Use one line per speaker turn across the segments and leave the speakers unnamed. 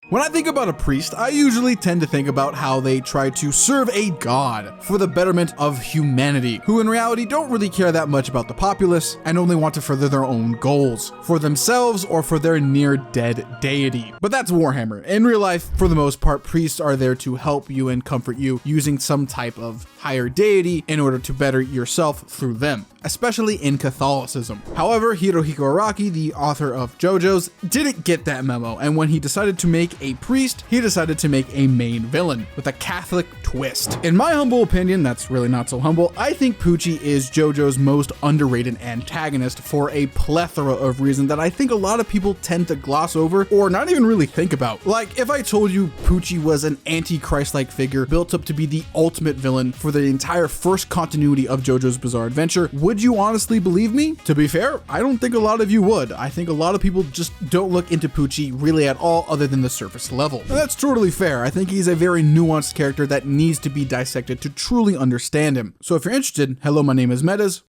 When I think about a priest, I usually tend to think about how they try to serve a god for the betterment of humanity, who in reality don't really care that much about the populace and only want to further their own goals, for themselves or for their near-dead deity. But that's Warhammer. In real life, for the most part, priests are there to help you and comfort you using some type of higher deity in order to better yourself through them, especially in Catholicism. However, Hirohiko Araki, the author of JoJo's, didn't get that memo, and when he decided to make a priest, he decided to make a main villain with a Catholic twist. In my humble opinion, that's really not so humble, I think Pucci is JoJo's most underrated antagonist for a plethora of reasons that I think a lot of people tend to gloss over or not even really think about. Like, if I told you Pucci was an anti-Christ-like figure built up to be the ultimate villain for the entire first continuity of JoJo's Bizarre Adventure, would you honestly believe me? To be fair, I don't think a lot of you would. I think a lot of people just don't look into Pucci really at all other than the surface level. And that's totally fair. I think he's a very nuanced character that needs to be dissected to truly understand him. So if you're interested, hello, my name is Metas.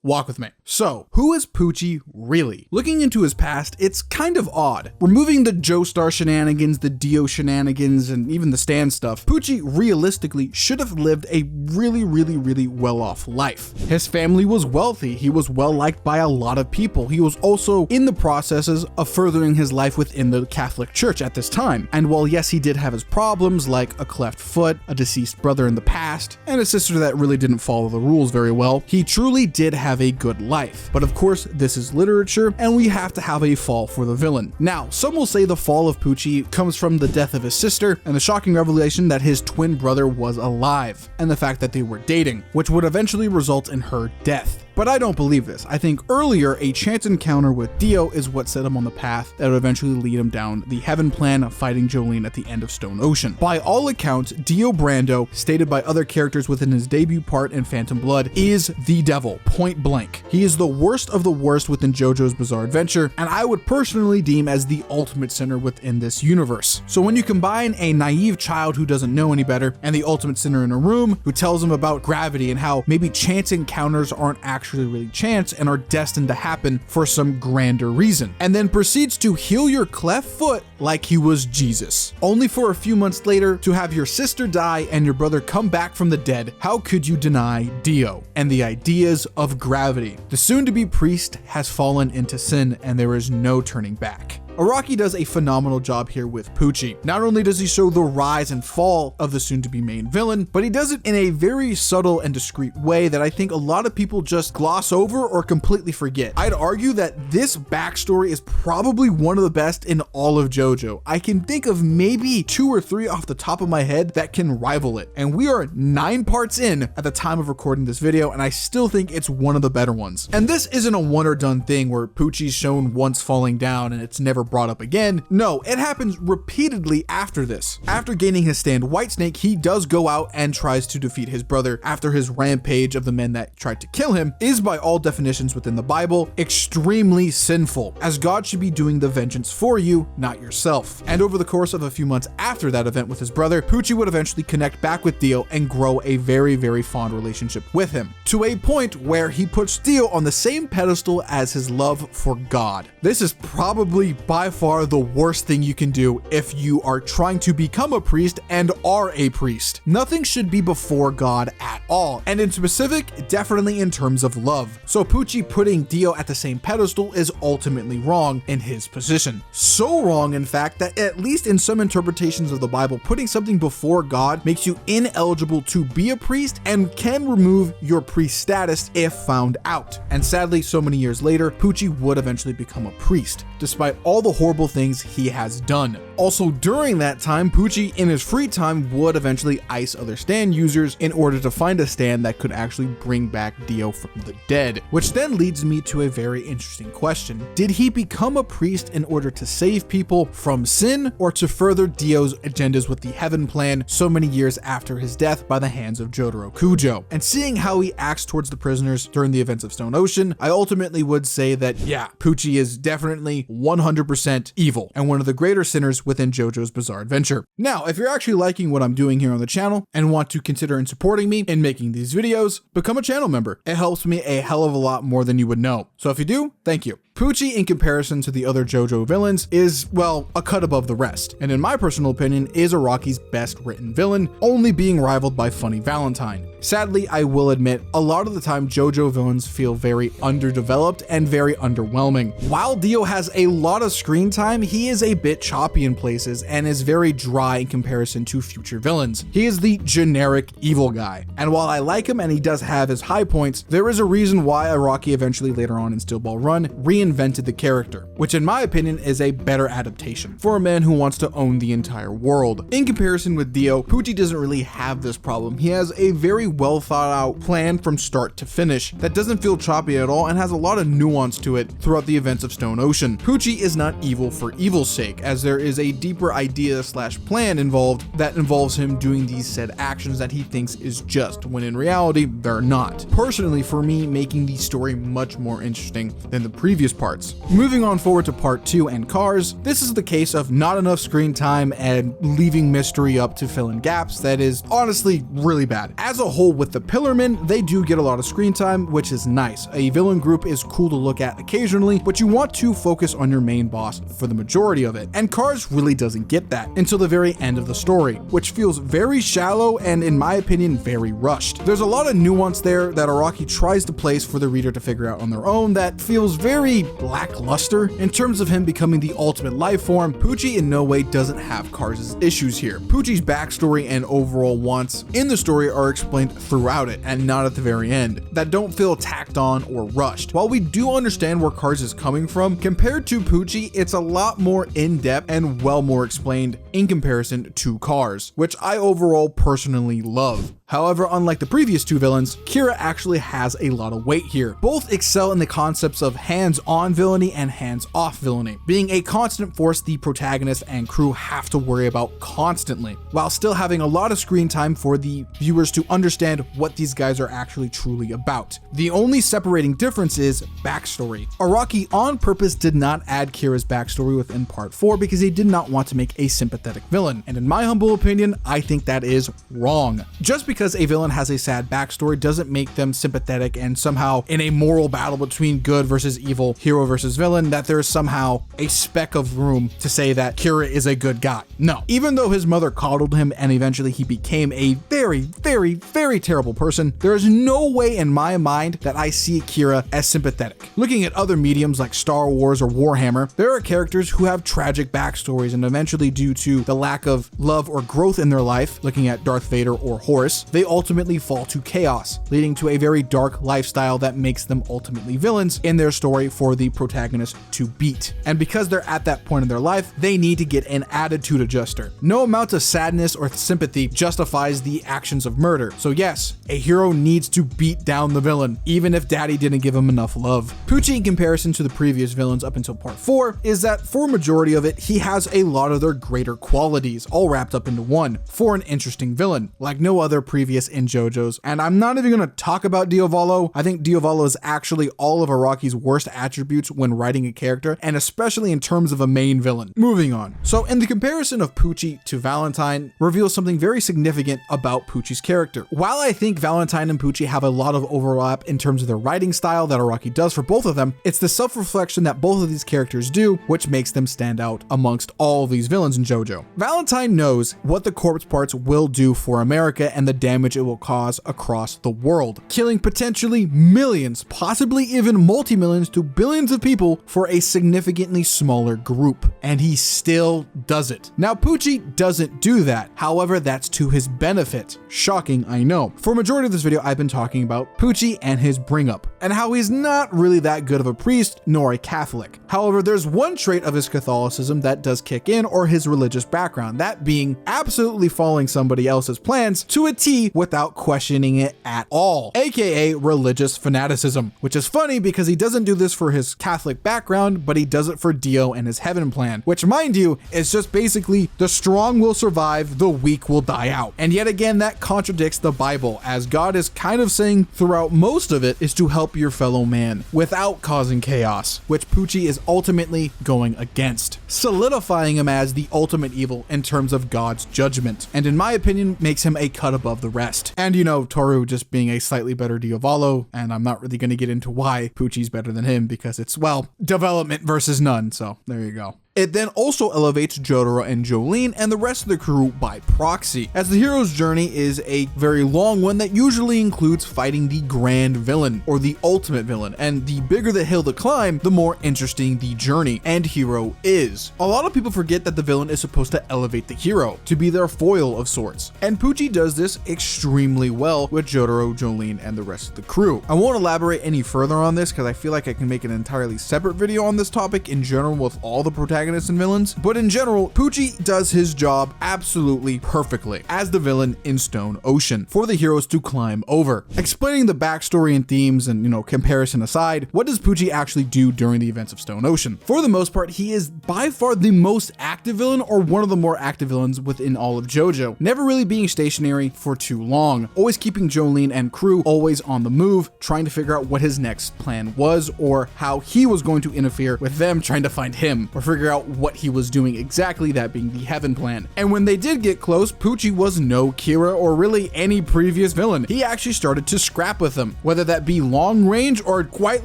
Walk with me. So, who is Pucci really? Looking into his past, it's kind of odd. Removing the Joestar shenanigans, the Dio shenanigans, and even the Stan stuff, Pucci realistically should have lived a really well-off life. His family was wealthy, he was well-liked by a lot of people, he was also in the processes of furthering his life within the Catholic Church at this time. And while yes, he did have his problems like a cleft foot, a deceased brother in the past, and a sister that really didn't follow the rules very well, he truly did have a good life. But of course, this is literature, and we have to have a fall for the villain. Now, some will say the fall of Pucci comes from the death of his sister and the shocking revelation that his twin brother was alive, and the fact that they were dating, which would eventually result in her death. But I don't believe this. I think earlier, a chance encounter with Dio is what set him on the path that would eventually lead him down the heaven plan of fighting Jolene at the end of Stone Ocean. By all accounts, Dio Brando, stated by other characters within his debut part in Phantom Blood, is the devil, point blank. He is the worst of the worst within JoJo's Bizarre Adventure, and I would personally deem as the ultimate sinner within this universe. So when you combine a naive child who doesn't know any better and the ultimate sinner in a room who tells him about gravity and how maybe chance encounters aren't actually really chance and are destined to happen for some grander reason, and then proceeds to heal your cleft foot like he was Jesus, only for a few months later to have your sister die and your brother come back from the dead, how could you deny Dio and the ideas of gravity? The soon-to-be priest has fallen into sin and there is no turning back. Araki does a phenomenal job here with Pucci. Not only does he show the rise and fall of the soon-to-be main villain, but he does it in a very subtle and discreet way that I think a lot of people just gloss over or completely forget. I'd argue that this backstory is probably one of the best in all of JoJo. I can think of maybe 2 or 3 off the top of my head that can rival it. And we are 9 parts in at the time of recording this video, and I still think it's one of the better ones. And this isn't a one or done thing where Pucci's shown once falling down and it's never brought up again. No, it happens repeatedly after this. After gaining his stand Whitesnake, he does go out and tries to defeat his brother after his rampage of the men that tried to kill him is by all definitions within the Bible extremely sinful, as God should be doing the vengeance for you, not yourself. And over the course of a few months after that event with his brother, Pucci would eventually connect back with Dio and grow a very fond relationship with him, to a point where he puts Dio on the same pedestal as his love for God. This is probably by far the worst thing you can do if you are trying to become a priest and are a priest. Nothing should be before God at all, and in specific, definitely in terms of love. So Pucci putting Dio at the same pedestal is ultimately wrong in his position. So wrong, in fact, that at least in some interpretations of the Bible, putting something before God makes you ineligible to be a priest and can remove your priest status if found out. And sadly, so many years later, Pucci would eventually become a priest, despite all the horrible things he has done. Also, during that time, Pucci in his free time would eventually ice other stand users in order to find a stand that could actually bring back Dio from the dead, which then leads me to a very interesting question. Did he become a priest in order to save people from sin, or to further Dio's agendas with the heaven plan so many years after his death by the hands of Jotaro Kujo? And seeing how he acts towards the prisoners during the events of Stone Ocean, I ultimately would say that yeah, Pucci is definitely 100% evil and one of the greater sinners within JoJo's Bizarre Adventure. Now, if you're actually liking what I'm doing here on the channel and want to consider supporting me in making these videos, become a channel member. It helps me a hell of a lot more than you would know. So if you do, thank you. Pucci, in comparison to the other JoJo villains, is, well, a cut above the rest, and in my personal opinion, is Araki's best written villain, only being rivaled by Funny Valentine. Sadly, I will admit, a lot of the time JoJo villains feel very underdeveloped and very underwhelming. While Dio has a lot of screen time, he is a bit choppy in places and is very dry in comparison to future villains. He is the generic evil guy, and while I like him and he does have his high points, there is a reason why Araki eventually later on in Steel Ball Run reinvented the character, which in my opinion is a better adaptation for a man who wants to own the entire world. In comparison with Dio, Pucci doesn't really have this problem. He has a very well thought out plan from start to finish that doesn't feel choppy at all and has a lot of nuance to it throughout the events of Stone Ocean. Pucci is not evil for evil's sake, as there is a deeper idea slash plan involved that involves him doing these said actions that he thinks is just, when in reality, they're not. Personally, for me, making the story much more interesting than the previous parts. Moving on forward to part 2 and Cars, this is the case of not enough screen time and leaving mystery up to fill in gaps that is honestly really bad. As a whole, with the Pillarmen, they do get a lot of screen time, which is nice. A villain group is cool to look at occasionally, but you want to focus on your main boss for the majority of it. And Cars really doesn't get that until the very end of the story, which feels very shallow and, in my opinion, very rushed. There's a lot of nuance there that Araki tries to place for the reader to figure out on their own that feels very lackluster. In terms of him becoming the ultimate life form, Pucci in no way doesn't have Cars' issues here. Pucci's backstory and overall wants in the story are explained throughout it and not at the very end, that don't feel tacked on or rushed. While we do understand where Cars is coming from, compared to Pucci, it's a lot more in-depth and well more explained in comparison to Cars, which I overall personally love. However, unlike the previous two villains, Kira actually has a lot of weight here. Both excel in the concepts of hands-on villainy and hands-off villainy, being a constant force the protagonist and crew have to worry about constantly, while still having a lot of screen time for the viewers to understand what these guys are actually truly about. The only separating difference is backstory. Araki on purpose did not add Kira's backstory within part 4 because he did not want to make a sympathetic villain, and in my humble opinion, I think that is wrong. Just because a villain has a sad backstory doesn't make them sympathetic and somehow in a moral battle between good versus evil, hero versus villain, that there's somehow a speck of room to say that Kira is a good guy. No. Even though his mother coddled him and eventually he became a very, very, very terrible person, there is no way in my mind that I see Kira as sympathetic. Looking at other mediums like Star Wars or Warhammer, there are characters who have tragic backstories and eventually due to the lack of love or growth in their life, looking at Darth Vader or Horus, they ultimately fall to chaos, leading to a very dark lifestyle that makes them ultimately villains in their story for the protagonist to beat. And because they're at that point in their life, they need to get an attitude adjuster. No amount of sadness or sympathy justifies the actions of murder. So yes, a hero needs to beat down the villain, even if daddy didn't give him enough love. Pucci, in comparison to the previous villains up until part 4, is that for a majority of it, he has a lot of their greater qualities all wrapped up into one for an interesting villain, like no other previous in JoJo's. And I'm not even going to talk about Diavolo. I think Diavolo is actually all of Araki's worst attributes when writing a character, and especially in terms of a main villain. Moving on. So in the comparison of Pucci to Valentine reveals something very significant about Pucci's character. While I think Valentine and Pucci have a lot of overlap in terms of their writing style that Araki does for both of them, it's the self-reflection that both of these characters do which makes them stand out amongst all of these villains in JoJo. Valentine knows what the corpse parts will do for America and the damage it will cause across the world, killing potentially millions, possibly even multi-millions to billions of people for a significantly smaller group. And he still does it. Now, Pucci doesn't do that. However, that's to his benefit. Shocking, I know. For a majority of this video, I've been talking about Pucci and his bring up, and how he's not really that good of a priest nor a Catholic. However, there's one trait of his Catholicism that does kick in, or his religious background, that being absolutely following somebody else's plans to a T without questioning it at all, aka religious fanaticism, which is funny because he doesn't do this for his Catholic background, but he does it for Dio and his heaven plan, which, mind you, is just basically the strong will survive, the weak will die out. And yet again, that contradicts the Bible, as God is kind of saying throughout most of it is to help help your fellow man without causing chaos, which Pucci is ultimately going against, solidifying him as the ultimate evil in terms of God's judgment, and in my opinion makes him a cut above the rest. And you know, Toru just being a slightly better Diavolo, and I'm not really going to get into why Pucci's better than him because it's, well, development versus none, so there you go. It then also elevates Jotaro and Jolyne and the rest of the crew by proxy, as the hero's journey is a very long one that usually includes fighting the grand villain, or the ultimate villain, and the bigger the hill to climb, the more interesting the journey and hero is. A lot of people forget that the villain is supposed to elevate the hero, to be their foil of sorts, and Pucci does this extremely well with Jotaro, Jolyne, and the rest of the crew. I won't elaborate any further on this because I feel like I can make an entirely separate video on this topic in general with all the protagonists and villains, but in general, Pucci does his job absolutely perfectly as the villain in Stone Ocean for the heroes to climb over. Explaining the backstory and themes and, you know, comparison aside, what does Pucci actually do during the events of Stone Ocean? For the most part, he is by far the most active villain, or one of the more active villains within all of JoJo, never really being stationary for too long, always keeping Jolyne and crew always on the move, trying to figure out what his next plan was, or how he was going to interfere with them trying to find him, or figure out what he was doing exactly, that being the Heaven Plan. And when they did get close, Pucci was no Kira or really any previous villain. He actually started to scrap with them, whether that be long range or quite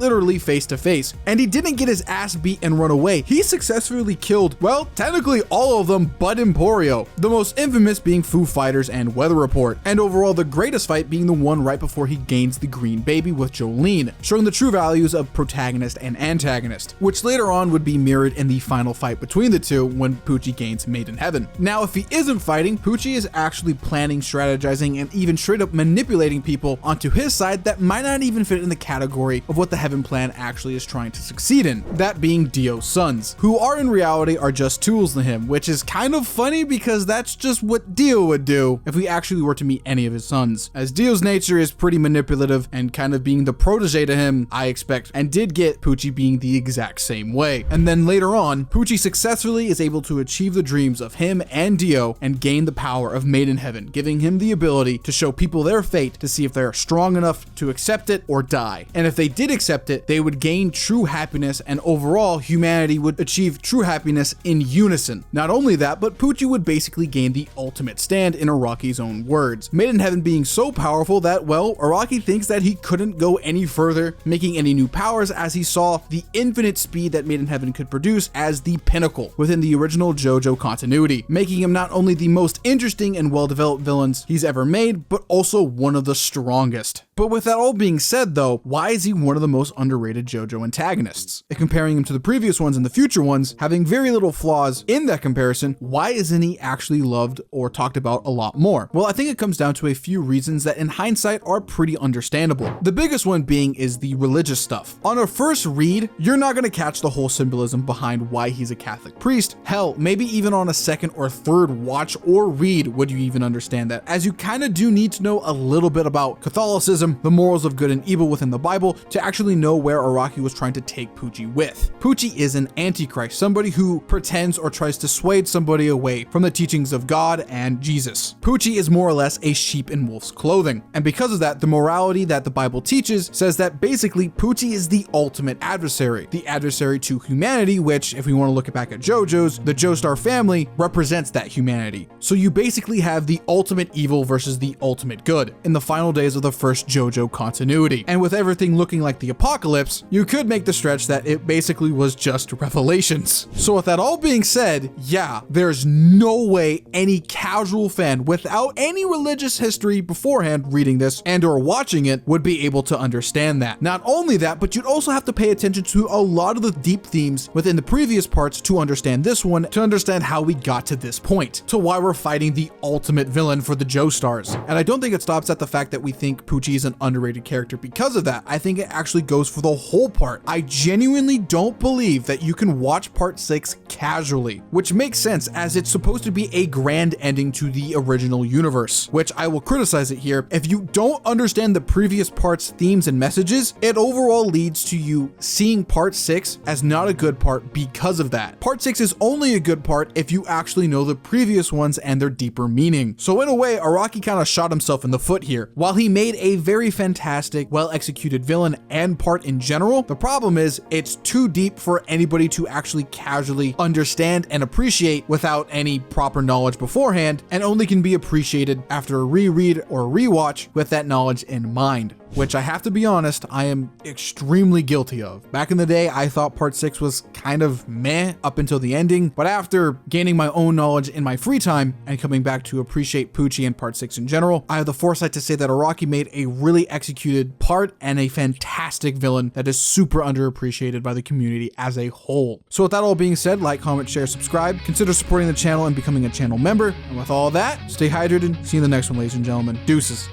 literally face to face. And he didn't get his ass beat and run away. He successfully killed, well, technically all of them but Emporio, the most infamous being Foo Fighters and Weather Report, and overall the greatest fight being the one right before he gains the green baby with Jolyne, showing the true values of protagonist and antagonist, which later on would be mirrored in the final fight between the two when Pucci gains Made in Heaven. Now, if he isn't fighting, Pucci is actually planning, strategizing, and even straight up manipulating people onto his side that might not even fit in the category of what the Heaven Plan actually is trying to succeed in, that being Dio's sons, who are in reality are just tools to him, which is kind of funny because that's just what Dio would do if we actually were to meet any of his sons, as Dio's nature is pretty manipulative and kind of being the protege to him, I expect, and did get Pucci being the exact same way. And then later on, Pucci successfully is able to achieve the dreams of him and Dio and gain the power of Made in Heaven, giving him the ability to show people their fate to see if they're strong enough to accept it or die. And if they did accept it, they would gain true happiness, and overall humanity would achieve true happiness in unison. Not only that, but Pucci would basically gain the ultimate stand, in Araki's own words, Made in Heaven being so powerful that, well, Araki thinks that he couldn't go any further, making any new powers, as he saw the infinite speed that Made in Heaven could produce as the pinnacle within the original JoJo continuity, making him not only the most interesting and well-developed villains he's ever made, but also one of the strongest. But with that all being said though, why is he one of the most underrated JoJo antagonists? And comparing him to the previous ones and the future ones, having very little flaws in that comparison, why isn't he actually loved or talked about a lot more? Well, I think it comes down to a few reasons that in hindsight are pretty understandable. The biggest one being is the religious stuff. On a first read, you're not going to catch the whole symbolism behind why he's a Catholic priest. Hell, maybe even on a second or third watch or read would you even understand that, as you kind of do need to know a little bit about Catholicism, the morals of good and evil within the Bible, to actually know where Araki was trying to take Pucci with. Pucci is an antichrist, somebody who pretends or tries to sway somebody away from the teachings of God and Jesus. Pucci is more or less a sheep in wolf's clothing, and because of that, the morality that the Bible teaches says that basically Pucci is the ultimate adversary, the adversary to humanity, which, if we want to look back at JoJo's, the Joestar family represents that humanity. So you basically have the ultimate evil versus the ultimate good in the final days of the first JoJo continuity. And with everything looking like the apocalypse, you could make the stretch that it basically was just Revelations. So with that all being said, yeah, there's no way any casual fan without any religious history beforehand reading this and or watching it would be able to understand that. Not only that, but you'd also have to pay attention to a lot of the deep themes within the previous parts to understand this one, to understand how we got to this point, to why we're fighting the ultimate villain for the Joestars. And I don't think it stops at the fact that we think Pucci is an underrated character because of that. I think it actually goes for the whole part. I genuinely don't believe that you can watch part 6 casually, which makes sense as it's supposed to be a grand ending to the original universe, which I will criticize it here. If you don't understand the previous parts' themes and messages, it overall leads to you seeing part 6 as not a good part because of that. Part 6 is only a good part if you actually know the previous ones and their deeper meaning. So in a way, Araki kind of shot himself in the foot here. While he made a very fantastic, well-executed villain and part in general, the problem is it's too deep for anybody to actually casually understand and appreciate without any proper knowledge beforehand, and only can be appreciated after a reread or rewatch with that knowledge in mind, which I have to be honest, I am extremely guilty of. Back in the day, I thought part 6 was kind of meh up until the ending, but after gaining my own knowledge in my free time and coming back to appreciate Pucci and part 6 in general, I have the foresight to say that Araki made a really executed part and a fantastic villain that is super underappreciated by the community as a whole. So with that all being said, like, comment, share, subscribe, consider supporting the channel and becoming a channel member. And with all that, stay hydrated. See you in the next one, ladies and gentlemen. Deuces.